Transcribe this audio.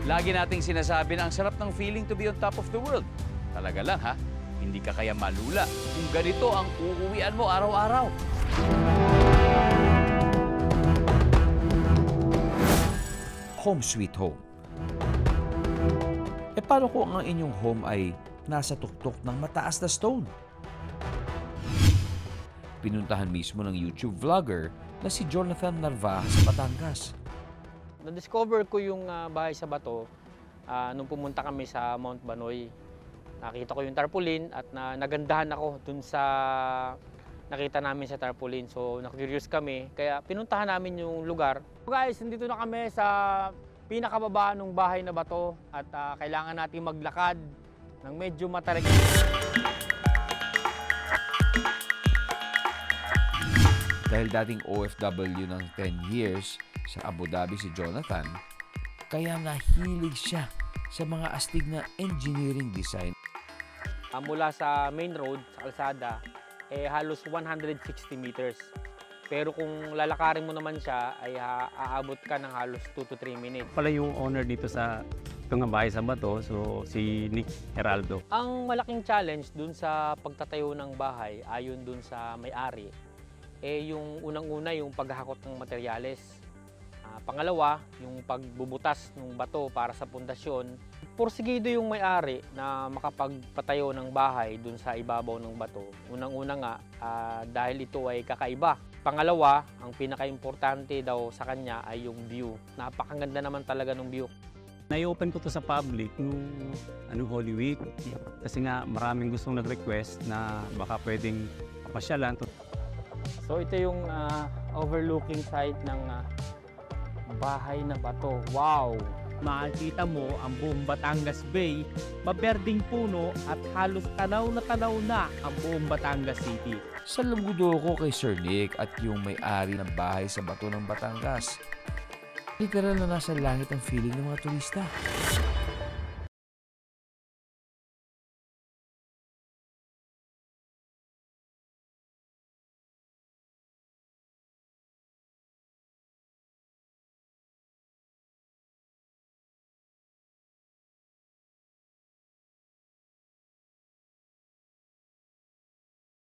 Lagi nating sinasabi na ang sarap ng feeling to be on top of the world. Talaga lang ha, hindi ka kaya malula kung ganito ang uuwian mo araw-araw. Home sweet home. E paano kung ang inyong home ay nasa tuktok ng mataas na stone? Pinuntahan mismo ng YouTube vlogger na si Jonathan Narvaja sa Batangas. Na-discover ko yung bahay sa bato nung pumunta kami sa Mount Banoy. Nakita ko yung tarpaulin at nagandahan ako dun sa nakita namin sa tarpaulin. So na-curious kami, kaya pinuntahan namin yung lugar. So guys, nandito na kami sa pinakababa ng bahay na bato at kailangan natin maglakad ng medyo matarik. Dahil dating OFW ng 10 years sa Abu Dhabi si Jonathan, kaya nahilig siya sa mga astig na engineering design. Mula sa main road, sa kalsada, halos 160 meters. Pero kung lalakarin mo naman siya, ay aabot ka ng halos 2 to 3 minutes. Pala yung owner dito sa itong bahay sa bato, so si Nick Heraldo. Ang malaking challenge dun sa pagtatayo ng bahay, ayon dun sa may-ari, yung unang-una yung paghahakot ng materyales. Pangalawa, yung pagbubutas ng bato para sa pundasyon. Porsigido yung may-ari na makapagpatayo ng bahay dun sa ibabaw ng bato. Unang-una nga, dahil ito ay kakaiba. Pangalawa, ang pinaka-importante daw sa kanya ay yung view. Napakaganda naman talaga ng view. Na-open ko to sa public nung Holy Week kasi nga maraming gustong nag-request na baka pwedeng pasyalan. So ito yung overlooking side ng bahay na bato. Wow! Makikita mo ang buong Batangas Bay, maberding puno at halos tanaw na ang buong Batangas City. Saludo ko kay Sir Nick at yung may-ari ng bahay sa bato ng Batangas. Literal na nasa langit ang feeling ng mga turista.